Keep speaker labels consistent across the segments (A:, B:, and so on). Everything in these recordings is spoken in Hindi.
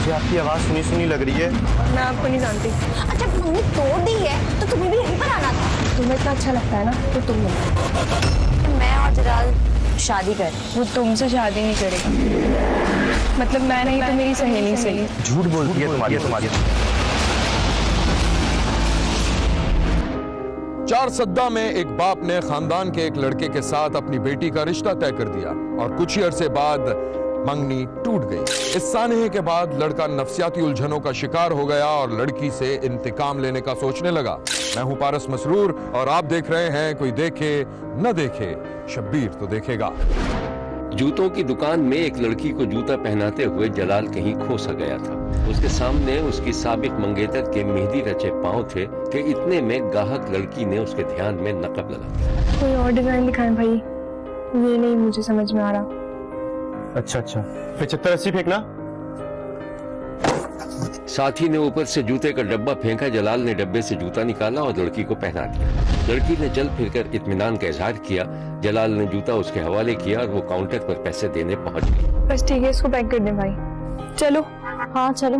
A: मुझे आपकी आवाज़ सुनी सुनी लग रही है।
B: मैं आपको नहीं जानती।
C: अच्छा मम्मी तोड़ दी है तो तुम्हें भी यहीं पर आना था।
B: तुम्हें इतना अच्छा लगता है ना तो तुम मिलो।
C: मैं और जलाल शादी कर।
B: वो तुमसे शादी नहीं करेगा। मतलब मैं नहीं तो मेरी सहेली से।
A: झूठ बोलती है तुम्हारी।
D: चार सद्दा में एक बाप ने खानदान के एक लड़के के साथ अपनी बेटी का रिश्ता तय कर दिया और कुछ ही अरसे बाद मंगनी टूट गई। इस सानहे के बाद लड़का नफसियाती उलझनों का शिकार हो गया और लड़की से इंतकाम लेने का सोचने लगा। मैं हूं पारस मसरूर और आप देख रहे हैं कोई देखे न देखे, शब्बीर तो देखेगा।
E: जूतों की दुकान में एक लड़की को जूता पहनाते हुए जलाल कहीं खो सा गया था। उसके सामने उसकी साबिक मंगेतर के मेहंदी रचे पांव थे कि इतने में गाहक लड़की ने उसके ध्यान में नकब लगा दिया।
B: कोई और डिजाइन दिखाएं भाई, ये नहीं मुझे समझ में आ रहा।
A: अच्छा 75-80 फेंकना।
E: साथी ने ऊपर से जूते का डब्बा फेंका। जलाल ने डब्बे से जूता निकाला और लड़की को पहना दिया। लड़की ने चल फिरकर इत्मीनान का इजहार किया। जलाल ने जूता उसके हवाले किया और वो काउंटर पर पैसे देने पहुंच गई।
B: बस ठीक है, इसको पैक कर दें भाई। चलो।
C: हाँ चलो।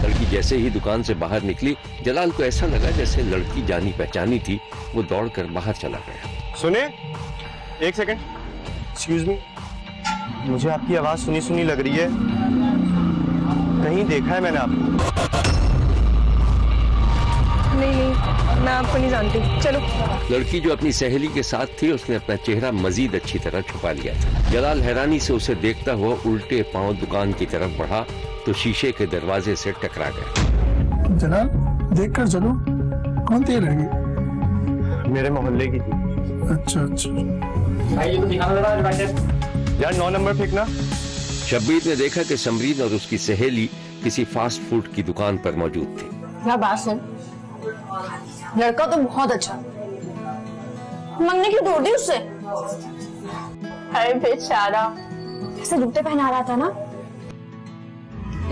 E: लड़की जैसे ही दुकान से बाहर निकली, जलाल को ऐसा लगा जैसे लड़की जानी पहचानी थी। वो दौड़कर बाहर चला गया।
A: सुने, एक सेकंड, एक्सक्यूज मी, मुझे आपकी आवाज़ सुनी सुनी लग रही है। कहीं देखा है मैंने आपको।
B: नहीं, मैं आपको नहीं जानती। चलो।
E: लड़की जो अपनी सहेली के साथ थी, उसने अपना चेहरा मजीद अच्छी तरह छुपा लिया था। जलाल हैरानी से उसे देखता हुआ उल्टे पांव दुकान की तरफ बढ़ा तो शीशे के दरवाजे से टकरा गया।
F: जलाल, देखकर चलो, कौन थी लड़की?
A: मेरे मोहल्ले की थी।
F: अच्छा।
A: यार 9 नंबर फेंकना।
E: शब्बीर ने देखा कि समरीन और उसकी सहेली किसी फास्ट फूड की दुकान पर मौजूद थी।
C: क्या बात सुन, लड़का तो बहुत अच्छा, मंगनी क्यों तोड़ दी उससे? अरे बेचारा, ऐसे जूते पहना रहा था ना।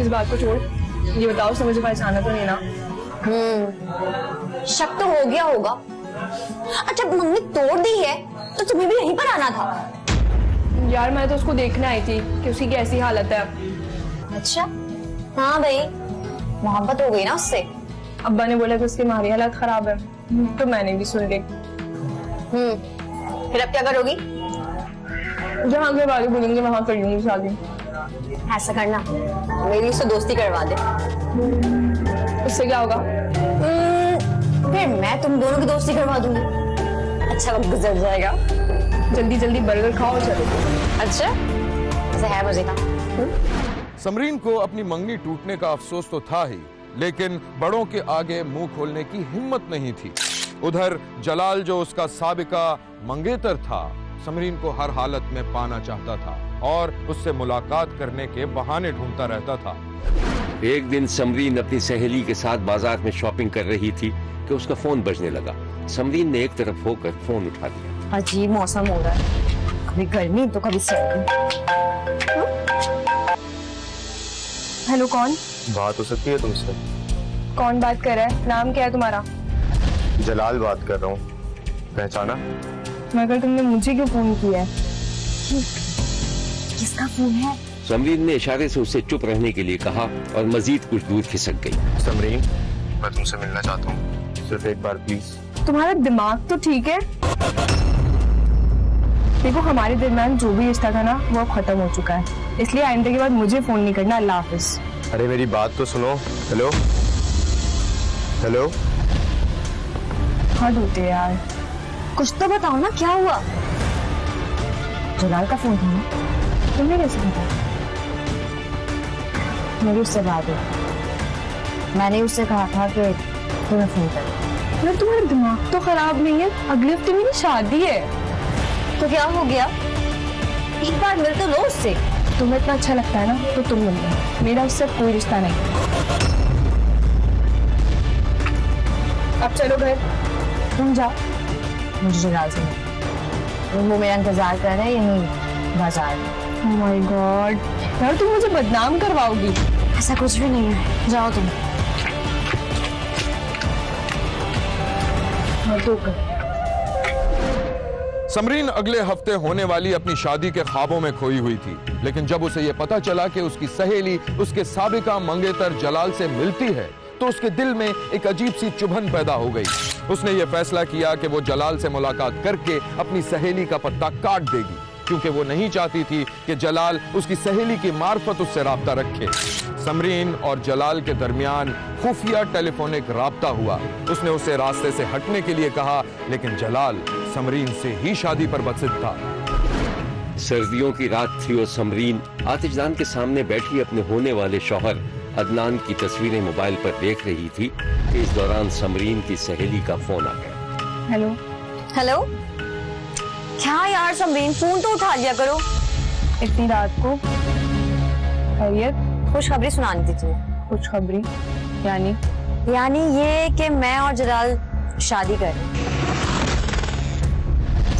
B: इस बात को छोड़, ये बताओ समझ पहचाना तो नहीं ना?
C: शक तो हो गया होगा। अच्छा मंगनी तोड़ दी है तो तुम्हें भी यहीं पर आना था।
B: यार मैं तो उसको देखने आई थी कि उसकी कैसी हालत है अब।
C: अच्छा हाँ भाई, मोहब्बत हो गई ना उससे।
B: अब्बा ने बोला कि उसकी मारी हालत खराब है, तो मैंने भी सुन ली।
C: फिर अब क्या करोगी?
B: जहाँ घर वाले बोलेंगे वहां कर लूंगी शादी।
C: ऐसा करना, मेरी उससे दोस्ती करवा दे।
B: उससे क्या होगा?
C: फिर मैं तुम दोनों की दोस्ती करवा दूंगी। अच्छा वक्त गुजर जाएगा।
B: जल्दी बर्गर खाओ चलो।
C: अच्छा ऐसा है मजे का।
D: समरीन को अपनी मंगनी टूटने का अफसोस तो था ही, लेकिन बड़ों के आगे मुंह खोलने की हिम्मत नहीं थी। उधर जलाल जो उसका साबिका मंगेतर था, समरीन को हर हालत में पाना चाहता था और उससे मुलाकात करने के बहाने ढूंढता रहता था।
E: एक दिन समरीन अपनी सहेली के साथ बाजार में शॉपिंग कर रही थी कि उसका फोन बजने लगा। समरीन ने एक तरफ होकर फोन उठा दिया।
C: अजीब मौसम हो रहा है, कभी गर्मी तो कभी सर्दी।
B: हेलो, कौन?
A: बात हो सकती है तुमसे?
B: कौन बात कर रहा है? नाम क्या है तुम्हारा?
A: जलाल बात कर रहा हूँ, पहचाना?
B: मगर तुमने मुझे क्यों फोन किया है?
C: किसका फोन है?
E: समरीन ने इशारे से उसे चुप रहने के लिए कहा और मजीद कुछ दूर खिसक गई।
A: समरीन, मैं तुमसे मिलना चाहता हूँ, सिर्फ एक बार प्लीज।
B: तुम्हारा दिमाग तो ठीक है? देखो हमारे दरमियान जो भी रिश्ता था ना वो अब खत्म हो चुका है, इसलिए आइंदा के बाद मुझे फोन नहीं करना। अल्लाह हाफिज।
A: अरे मेरी बात तो सुनो। हेलो।
B: हद होते यार,
C: कुछ तो बताओ ना, क्या हुआ?
B: जलाल का फोन था ना? तुमने कैसे पता? मेरी उससे बात हुई, मैंने उससे कहा था कि तुम्हें फोन कर। अरे तुम्हारा दिमाग तो खराब नहीं है? अगले हफ्ते मेरी शादी है।
C: तो क्या हो गया? एक बार मिल तो लो उससे।
B: तुम्हें इतना अच्छा लगता है ना तो तुम मिल लो, मेरा उससे कोई रिश्ता नहीं। अब चलो घर, तुम जाओ, मुझे जलाल से मिलो। वो मेरा इंतजार कर रहे हैं यहीं बाजार में। ओह माय गॉड यार, तुम मुझे बदनाम करवाओगी।
C: ऐसा कुछ भी नहीं है, जाओ तुम।
D: समरीन अगले हफ्ते होने वाली अपनी शादी के ख्वाबों में खोई हुई थी, लेकिन जब उसे यह पता चला कि उसकी सहेली उसके साबिका मंगेतर जलाल से मिलती है तो उसके दिल में एक अजीब सी चुभन पैदा हो गई। उसने यह फैसला किया कि वो जलाल से मुलाकात करके अपनी सहेली का पत्ता काट देगी, क्योंकि वो नहीं चाहती थी कि जलाल उसकी सहेली की मार्फत उससे राब्ता रखे। समरीन और जलाल के दरमियान खुफिया टेलीफोनिक राब्ता हुआ। उसने उसे रास्ते से हटने के लिए कहा, लेकिन जलाल समरीन से ही शादी पर बदसिद था।
E: सर्दियों की रात थी और समरीन आतिशदान के सामने बैठी अपने होने वाले शौहर अदनान की तस्वीरें मोबाइल पर देख रही थी कि इस दौरान समरीन की सहेली का फोन आ गया।
B: हेलो।
C: हेलो, क्या यार समरीन, फोन तो उठा लिया करो।
B: इतनी रात को? खैरियत?
C: खुशखबरी सुनानी थी तुम्हें।
B: खुशखबरी? यानी
C: ये कि मैं और जलाल शादी कर रहे हैं।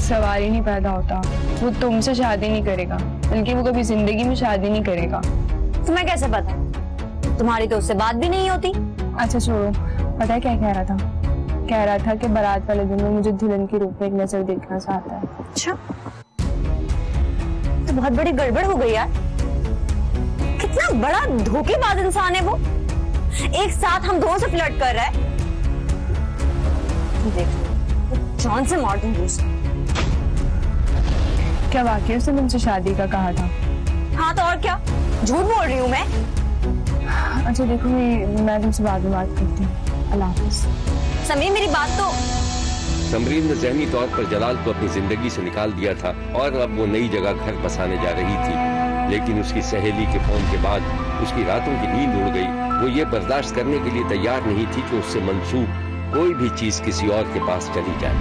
B: सवाल ही नहीं पैदा होता। वो तुमसे शादी नहीं करेगा, बल्कि वो कभी जिंदगी में शादी नहीं करेगा।
C: तुम्हें कैसे पता? तुम्हारी तो उससे बात भी नहीं होती।
B: अच्छा छोड़ो, पता है क्या कह रहा था? कह रहा था कि बारात वाले दिन में मुझे दुल्हन के रूप में एक नजर देखना चाहता है।
C: अच्छा, तो बहुत बड़ी गड़बड़ हो गई यार। कितना बड़ा धोखेबाज इंसान है वो। एक साथ हम दोनों से फ्लर्ट कर रहा है। देख, जान से मार दूंगी उसे।
B: क्या वाकई उसने मुझसे शादी का कहा था?
C: हाँ तो और क्या, झूठ बोल रही हूँ मैं।
B: अच्छा देखो, मैं तुमसे बाद में बात करती हूँ। अल्लाह हाफ़िज़।
C: समरीन मेरी बात तो।
E: समरीन ने ज़हनी तौर पर जलाल को अपनी जिंदगी से निकाल दिया था और अब वो नई जगह घर बसाने जा रही थी, लेकिन उसकी सहेली के फोन के बाद उसकी रातों की नींद उड़ गई। वो ये बर्दाश्त करने के लिए तैयार नहीं थी कि उससे मंसूब कोई भी चीज किसी और के पास चली जाए।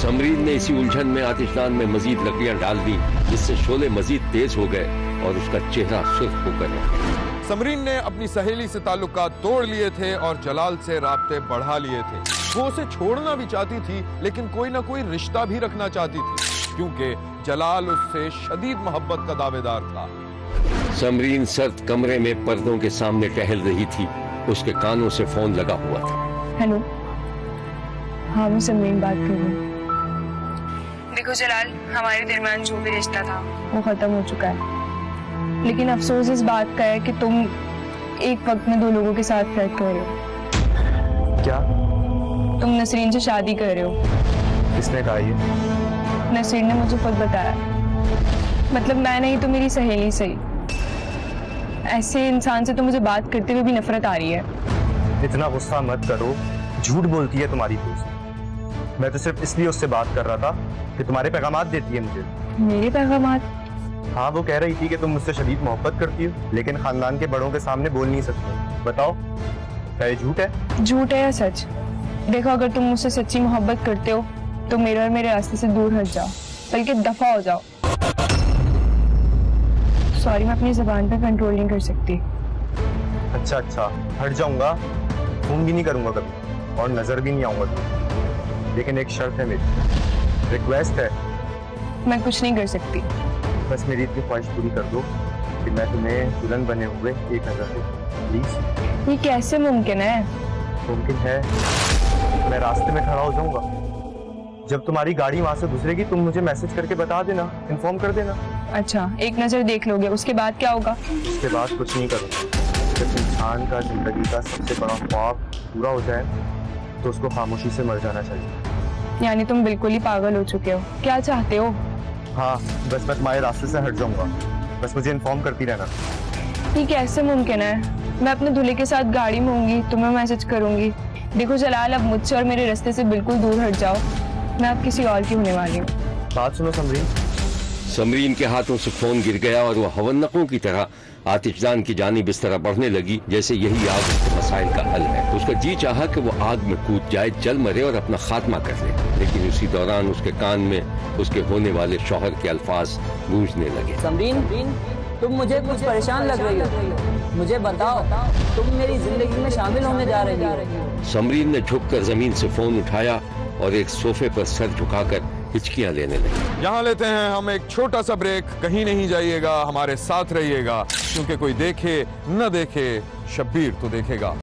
E: समरीन ने इसी उलझन में आतिशदान में मजीद लकड़ियां डाल दी, जिससे शोले मजीद तेज हो गए और उसका चेहरा सुर्ख होकर रह गया।
D: समरीन ने अपनी सहेली से ताल्लुकात तोड़ लिए थे और जलाल से राब्ते बढ़ा लिए थे। वो उसे छोड़ना भी चाहती थी, लेकिन कोई ना कोई रिश्ता भी रखना चाहती थी, क्योंकि जलाल उससे शदीद मोहब्बत का दावेदार था।
E: समरीन सर्द कमरे में पर्दों के सामने टहल रही थी। उसके कानों से फोन लगा हुआ था।
B: हेलो। हाँ, मैं समरीन बात कर रही हूँ। देखो जलाल, हमारे दरमियान जो भी रिश्ता था वो खत्म हो चुका है, लेकिन अफसोस इस बात का है कि तुम एक वक्त में दो लोगों के साथ फ्लर्ट कर रहे हो।
A: क्या?
B: तुम नसरीन से शादी कर रहे हो।
A: किसने कहा ये?
B: नसरीन ने मुझे खुद बताया। मतलब मैं नहीं तो मेरी सहेली से ही। ऐसे इंसान से तो मुझे बात करते हुए भी नफरत आ रही है।
A: इतना गुस्सा मत करो, झूठ बोलती है तुम्हारी दोस्त। मैं तो सिर्फ इसलिए उससे बात कर रहा था कि तुम्हारे पैगामात देती है मुझे।
B: मेरे पैगामात?
A: हाँ, वो कह रही थी कि तुम मुझसे शदीद मोहब्बत करती हो, लेकिन खानदान के बड़ों के सामने बोल नहीं सकते। बताओ, क्या ये झूठ है?
B: झूठ है या सच? देखो, अगर तुम मुझसे सच्ची मोहब्बत करते हो तो मेरे और मेरे रास्ते से दूर हट जाओ, बल्कि दफा हो जाओ। सॉरी, मैं अपनी जुबान पे कंट्रोल नहीं कर सकती।
A: अच्छा, हट जाऊंगा, फोन भी नहीं करूंगा कभी और नजर भी नहीं आऊंगा तुम्हें। लेकिन एक शर्त है मेरी, रिक्वेस्ट है।
B: मैं कुछ नहीं कर सकती।
A: बस मेरी इतनी ख्वाहिश पूरी कर दो कि मैं तुम्हें दुल्हन बने हुए एक नजर देखूं, प्लीज।
B: ये कैसे मुमकिन है?
A: मुमकिन है। मैं रास्ते में खड़ा हो जाऊंगा। जब तुम्हारी गाड़ी वहां से गुजरेगी तुम मुझे मैसेज करके बता देना, इन्फॉर्म कर देना।
B: अच्छा, एक नजर देख लोगे, उसके बाद क्या होगा?
A: उसके बाद कुछ नहीं करूँगा। जब इंसान का जिंदगी का सबसे बड़ा ख्वाब पूरा हो जाए तो उसको खामोशी से मर जाना चाहिए।
B: यानी तुम बिल्कुल ही पागल हो चुके हो। क्या चाहते हो?
A: हाँ, बस मैं तुम्हारे रास्ते से हट जाऊंगा। बस मुझे इन्फॉर्म करती रहना।
B: ये कैसे मुमकिन है? मैं अपने दूल्हे के साथ गाड़ी में होंगी, तुम्हें मैसेज करूंगी। देखो जलाल, अब मुझसे और मेरे रास्ते से बिल्कुल दूर हट जाओ। मैं अब किसी और की होने वाली हूँ।
A: बात सुनो समरीन।
E: समरीन के हाथों से फोन गिर गया और वह हवन्नकों की तरह आतिशदान की जानिब इस तरह बढ़ने लगी जैसे यही आग उसके मसाइल का हल है। उसका जी चाहा कि वो आग में कूद जाए, जल मरे और अपना खात्मा कर ले, लेकिन उसी दौरान उसके कान में उसके होने वाले शौहर के अल्फाज गूंजने लगे।
G: समरीन, तुम मुझे कुछ परेशान लग रही हो। मुझे बताओ, तुम मेरी जिंदगी में शामिल होने जा रही हो।
E: समरीन ने झुककर जमीन से फोन उठाया और एक सोफे पर सर झुकाकर हिचकियां लेने लगी।
D: यहाँ लेते हैं हम एक छोटा सा ब्रेक। कहीं नहीं जाइएगा, हमारे साथ रहिएगा, क्योंकि कोई देखे न देखे शब्बीर तो देखेगा।